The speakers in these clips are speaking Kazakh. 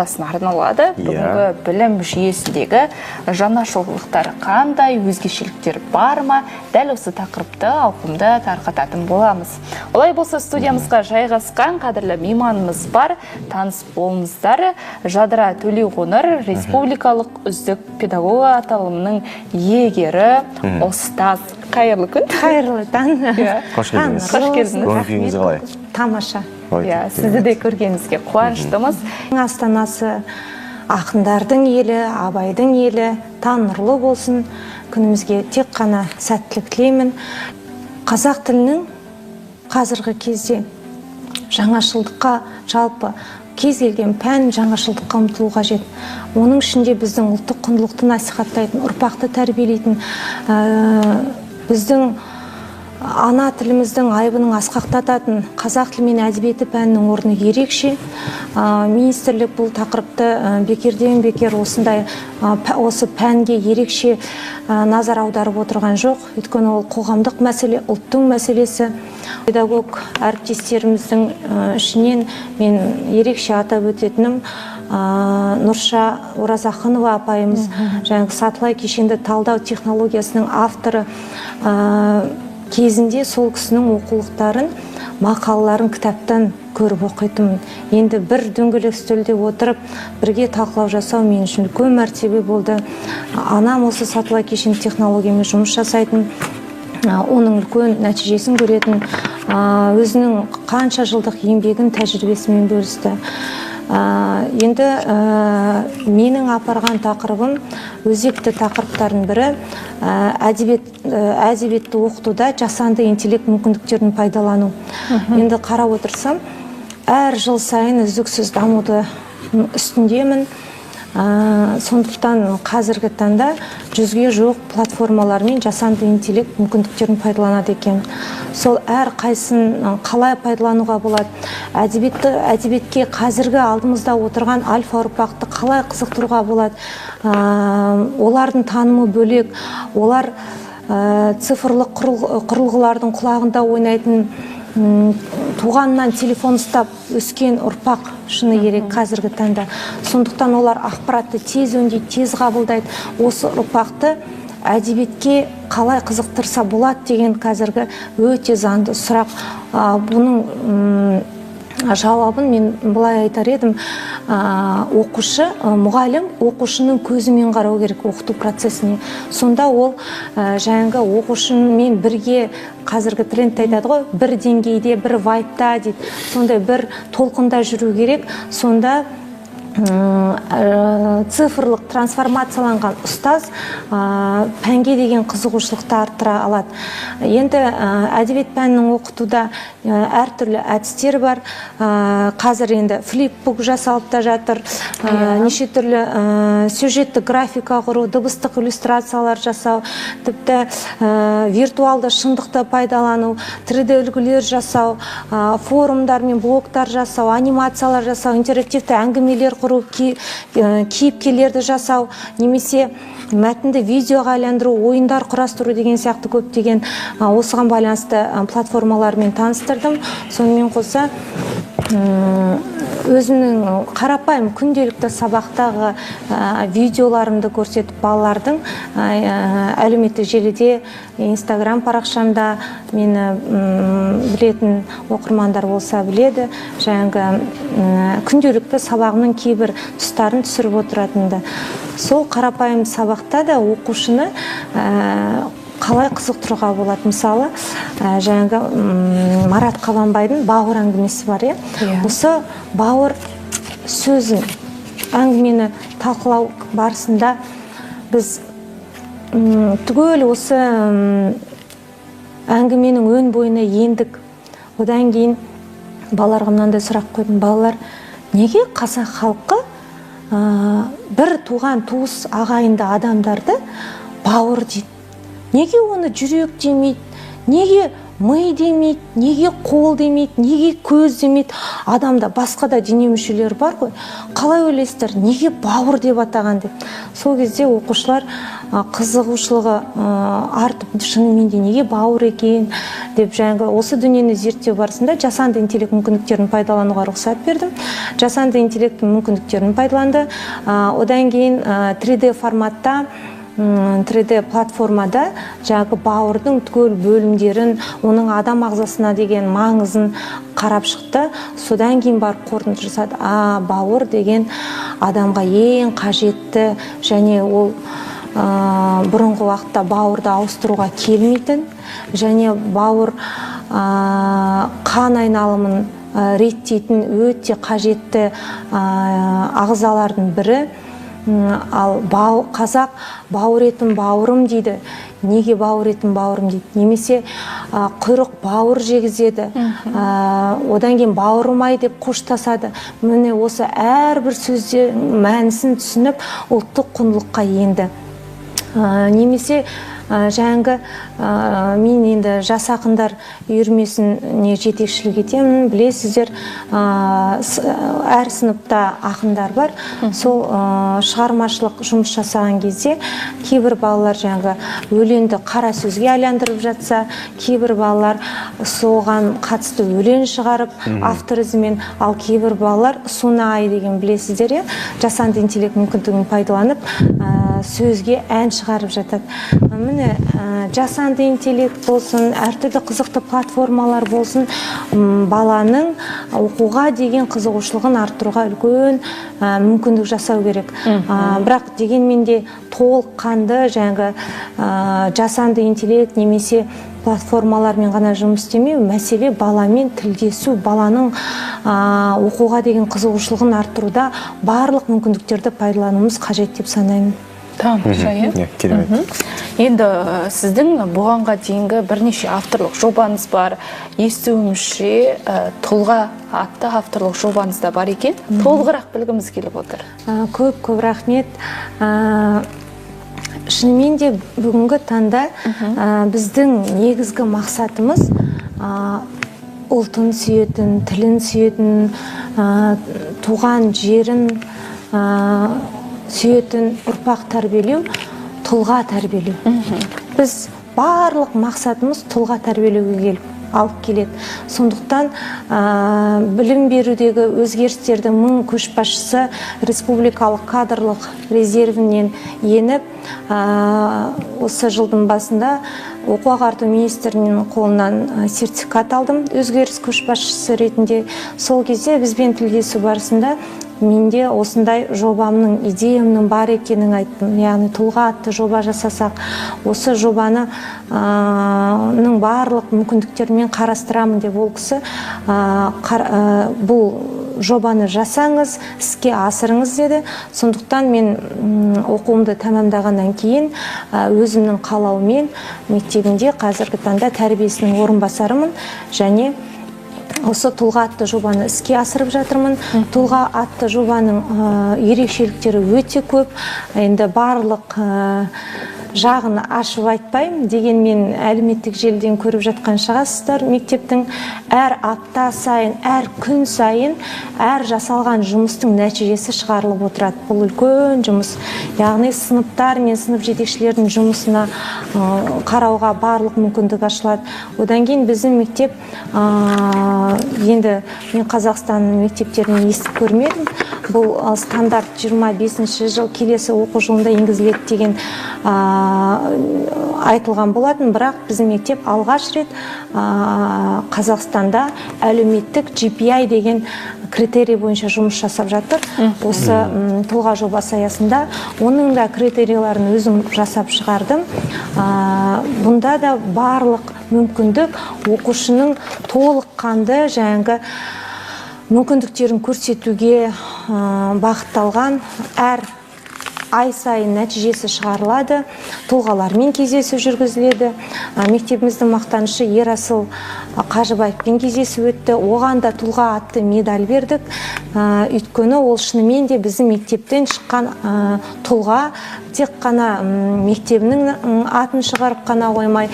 арналады. Бүгінгі білім жүйесіндегі жаңашылдықтар қандай, өзгешеліктер бар ма? Дәл осы тақырыпты ауқымды тарқататын боламыз. Олай болса студиямызға жайғасқан қадірлі мейманымыз бар. Таныс болыңыздар. Жадыра Төлеуғоныр, республикалық үздік педагога аталымының иегері, ұстаз. Қайырлы күн. Қайырлы таң. Қош келдіңіз. Қош келдіңіз. Көңіл-күйіңіз қалай? Тамаша. Сізді де көргенімізге қуаныштымыз. Астанасы ақындардың елі, Абайдың елі, таң нұрлы болсын. Күнімізге тек қана сәттілік тілеймін. Қазақ тілінің қазіргі кезде жаңашылдыққа, жалпы кез келген пән жаңашылдыққа ұмтылу қажет. Оның ішінде біздің ұлттық құндылықты насихаттайтын, ұрпақты тәрбиелейтін, біздің ана тіліміздің айбынын асқақтататын қазақ тілі мен әдебиеті пәнінің орны ерекше. Министрлік бұл тақырыпты бекерден бекер осы пәнге ерекше назар аударып отырған жоқ. Өйткені ол қоғамдық мәселе, ұлттың мәселесі. Педагог әріптестеріміздің ішінен мен ерекше атап өтетінім Нұрша Оразақынова апайымыз, жаңағы сатылай кешенді талдау технологиясының авторы. Кезінде сол кісінің оқулықтарын, мақалаларын кітаптан көріп оқитынмын. Енді бір дөңгелек үстелде отырып, бірге талқылау жасау мен үшін үлкен мәртебе болды. Анам осы сатылай кешенді технологиямен жұмыс жасайтын, оның үлкен нәтижесін көретін, өзінің қанша жылдық еңбегін, тәжірибесімен бөлісті. Енді менің апарған тақырыбым, өзекті тақырыптардың бірі әдебиетті оқытуда жасанды интеллект мүмкіндіктерін пайдалану. Енді қарап отырсам, әр жыл сайын үздіксіз дамуды үстіндемін. Сондықтан қазіргі таңда 100-ге жоқ платформалармен жасанды интеллект мүмкіндіктерін пайдаланады екен. Сол әр қайсын қалай пайдалануға болады? Әдебиетке қазіргі алдымызда отырған альфа ұрпақты қалай қызықтыруға болады? Олардың танымы бөлек, олар цифрлық құрылғылардың құлағында ойнайтын, туғаннан телефон ұстап өскен ұрпақ шыны керек қазіргі таңда. Сондықтан олар ақпаратты тез өңдейді, тез қабылдайды. Осы ұрпақты әдебиетке қалай қызықтырса болады деген қазіргі өте заңды сұрақ. Бұның жауабын мен былай айтар едім. Мұғалім оқушының көзімен қарау керек оқыту процесіне. Сонда ол жаңағы оқушымен бірге, қазіргі тренд айтады ғой, бір деңгейде, бір вайбта дейді. Сондай бір толқында жүру керек. Сонда цифрлық трансформацияланған ұстаз пәнге деген қызығушылықты арттыра алады. Енді әдебиет пәнінің оқытуда әртүрлі әдістер бар. Қазір енді флипбук жасалып та жатыр. Неше түрлі сюжетті графика құру, дыбыстық иллюстрациялар жасау, тіпті виртуалды шындықты пайдалану, 3D үлгілер жасау, форумдар мен блогтар жасау, анимациялар жасау, интерактивті әңгімелер құру, кейіпкерлерді жасау, немесе мәтінді видеоға айландыру, ойындар құрастыру деген сияқты көптеген осыған байланысты платформалармен таныстырдым. Сонымен қоса өзімнің қарапайым күнделікті сабақтағы видеоларымды көрсетіп, балалардың әлеуметтік желіде, Инстаграм парақшамда мені білетін оқырмандар болса біледі, жаңағы күнделікті сабағының кейбір тұстарын түсіріп отыратынды. Сол қарапайым сабақта да оқушыны қалай қызықтыруға болады? Мысалы, жаңағы Марат Қабанбайдың Бауыр әңгімесі бар, осы Бауыр сөзін, әңгімені талқылау барысында біз түгел осы әңгіменің өн бойына ендік. Одан кейін балаларға мынандай сұрақ қойдым: балалар, неге қазақ халқы бір туған туыс ағайынды адамдарды бауыр дейді? Неге оны жүрек демейді? Неге ми демейді, неге қол демейді, неге көз демейді? Адамда басқа да дене мүшелері бар ғой. Қалай ойлайсыздар, неге бауыр деп атаған деп? Сол кезде оқушылар қызығушылығы артып, шынымен де неге бауыр екен деп, жаңағы осы дүниені зерттеу барысында жасанды интеллект мүмкіндіктерін пайдалануға рұқсат бердім. Жасанды интеллекттің мүмкіндіктерін пайдаланды. Одан кейін 3D форматта 3D платформада жаңағы бауырдың түгел бөлімдерін, оның адам ағзасына деген маңызын қарап шықты. Содан кейін барып қорытынды жасады. Бауыр деген адамға ең қажетті, және ол бұрынғы уақытта бауырды ауыстыруға келмейтін, және бауыр қан айналымын реттейтін өте қажетті ағзалардың бірі. Ал қазақ бауыр етім бауырым дейді. Неге бауыр етім бауырым дейді? Немесе құйрық бауыр жегізеді. Одан кейін бауырым-ай деп қоштасады. Міне осы әрбір сөзде мәнісін түсініп, ұлттық құндылыққа енді. Немесе жаңғы мен енді жас ақындар үйірмесіне жетекшілік етемін. Білесіздер, әр сыныпта ақындар бар. Сол шығармашылық жұмыс жасаған кезде кейбір балалар жаңғы өлеңді қара сөзге айландырып жатса, кейбір балалар соған қатысты өлең шығарып автор ізімен, ал кейбір балалар Сунай деген, білесіздер, жасанды интеллект мүмкіндігін пайдаланып сөзге ән шығарып жатады. Міне жасанды интеллект болсын, әртүрлі қызықты платформалар болсын, баланың оқуға деген қызығушылығын арттыруға үлкен мүмкіндік жасау керек. Бірақ дегенмен де толыққанды жаңғы жасанды интеллект немесе платформалармен ғана жұмыс істемеу, мәселе баламен тілдесу, баланың оқуға деген қызығушылығын арттыруда барлық мүмкіндіктерді пайдалануымыз қажет деп санаймын. Тамаша, керемет. Енді сіздің бұғанға дейінгі бірнеше авторлық жобаңыз бар. Естуімізше тұлға атты авторлық жобаңыз да бар екен. Толығырақ білгіміз келіп отыр. Көп рахмет. Шынымен де бүгінгі таңда біздің негізгі мақсатымыз ұлтын сүйетін, тілін сүйетін, туған жерін сүйетін ұрпақ тәрбиелеу, тұлға тәрбиелеу. Біз барлық мақсатымыз тұлға тәрбиелеуге алып келеді. Сондықтан білім берудегі өзгерістердің мың көшбасшысы республикалық кадрлық резервінен еніп, осы жылдың басында оқу ағарту министрінің қолынан сертификат алдым, өзгеріс көшбасшысы ретінде. Сол кезде бізбен тілдесу барысында менде осындай жобамның, идеямның бар екенін айттым. Яғни тұлға атты жоба жасасақ, осы жобаны барлық мүмкіндіктермен қарастырамын деп ол кісі бұл жобаны жасаңыз, іске асырыңыз деді. Сондықтан мен оқуымды тәмамдағаннан кейін өзімнің қалауымен мектебінде қазіргі таңда тәрбиесінің орынбасарымын, және осы тұлға атты жобаны іске асырып жатырмын. Тұлға атты жобаның ерекшеліктері өте көп. Енді барлық жағын ашып айтпаймын, дегенмен әлеуметтік желіден көріп жатқан шығарсыздар. Мектептің әр апта сайын, әр күн сайын әр жасалған жұмыстың нәтижесі шығарылып отырады. Бұл үлкен жұмыс. Яғни сыныптар мен сынып жетекшілердің жұмысына қарауға барлық мүмкіндік ашылады. Одан кейін біздің мектеп, енді мен Қазақстанның мектептерін естіп көрмедім. Бұл стандарт 25-ші жыл келесі оқу жылында енгізіледі деген айтылған болатын, бірақ біздің мектеп алғаш рет Қазақстанда әлеуметтік GPI деген критерий бойынша жұмыс жасап жатыр. Осы тұлға жобасы аясында оның да критерийларын өзім жасап шығардым. Бұнда да барлық мүмкіндік оқушының толыққанды жаңағы мүмкіндіктерін көрсетуге бағытталған. Әр ай сайын нәтижесі шығарылады, тұлғалармен кездесу жүргізіледі. Мектебіміздің мақтанышы Ерасыл Қажыбаевпен кездесу өтті. Оған да тұлға атты медаль бердік. Өйткені ол шынымен де біздің мектептен шыққан тұлға, тек қана мектебінің атын шығарып қана қоймай,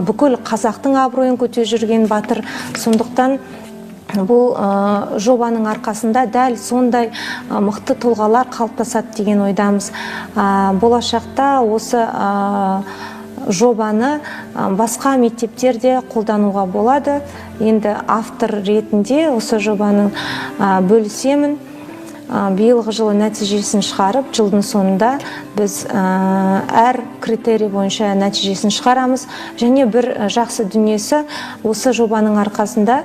бүкіл қазақтың абыройын көтеріп жүрген батыр. Сондықтан бұл жобаның арқасында дәл сондай мықты тұлғалар қалыптасады деген ойдамыз. Болашақта осы жобаны басқа мектептерде қолдануға болады. Енді автор ретінде осы жобаның бөлісемін. Биылғы жылы нәтижесін шығарып, жылдың соңында біз әр критерий бойынша нәтижесін шығарамыз. Және бір жақсы дүниесі, осы жобаның арқасында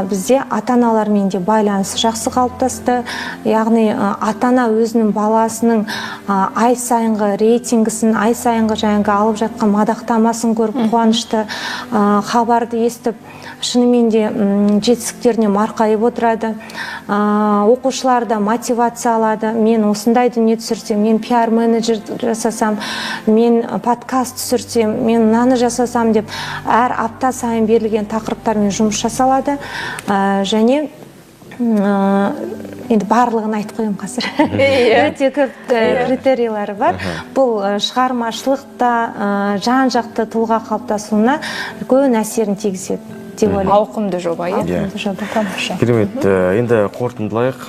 бізде ата-аналармен де байланыс жақсы қалыптасты. Яғни ата-ана өзінің баласының ай сайынғы рейтингісін, ай сайынғы жаңағы алып жатқан мадақтамасын көріп қуанышты, хабарды естіп, шынымен де жетістіктеріне марқайып отырады. Оқушылар да мотивация алады. Мен осындай дүние түсірсем, мен пиар менеджер жасасам, мен подкаст түсірсем, мен мынаны жасасам деп әр апта сайын берілген тақырыптармен жұмыс жасалады. Және енді барлығын айтып қоямын қазір. Өте көп критерийлері бар. Бұл шығармашылықта жан-жақты тұлға қалыптасуына үлкен әсерін тигізеді. Ауқымды жоба, Керемет. Енді қорытындылайық.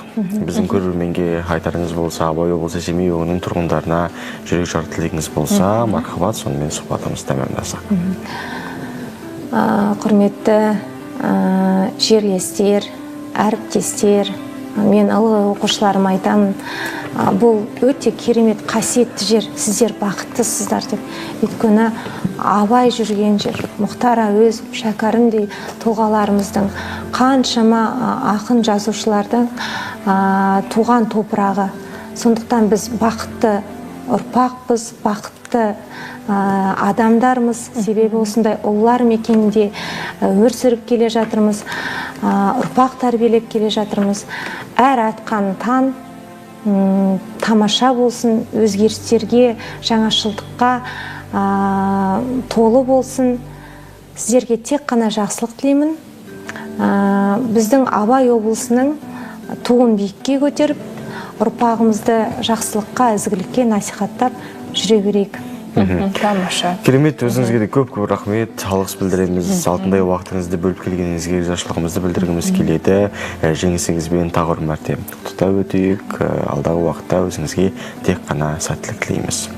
Біздің көрерменге айтарыңыз болса, Абай облысы Семей өңірінің тұрғындарына жүрек жарды тілегіңіз болса, мархабат, сонымен сұхбатымызды тәмамдасақ. Құрметті жерлестер, әріптестер, мен ылғи оқушыларыма айтамын, бұл өте керемет қасиетті жер, сіздер бақыттысыздар деп. Өйткені Абай жүрген жер, Мұхтар Әуезов, Шәкәрімдей тұлғаларымыздың, қаншама ақын жазушылардың туған топырағы. Сондықтан біз бақытты ұрпақпыз, бақытты адамдармыз. Себебі осындай ұлылар мекенінде өмір сүріп келе жатырмыз, ұрпақ тәрбиелеп келе жатырмыз. Әр атқан таң тамаша болсын, өзгерістерге, жаңашылдыққа толы болсын. Сіздерге тек қана жақсылық тілеймін. Біздің Абай облысының туын биікке көтеріп, ұрпағымызды жақсылыққа, ізгілікке насихаттап жүре берейік. Тамаша. Керемет, өзіңізге де көп рахмет, алғыс білдіреміз. Алтындай уақытыңызды бөліп келгеніңізге ризашылығымызды білдіргіміз келеді. Жеңісіңізбен тағы бір мәрте құттықтап өтейік. Алдағы уақытта өзіңізге тек қана сәттілік тілейміз.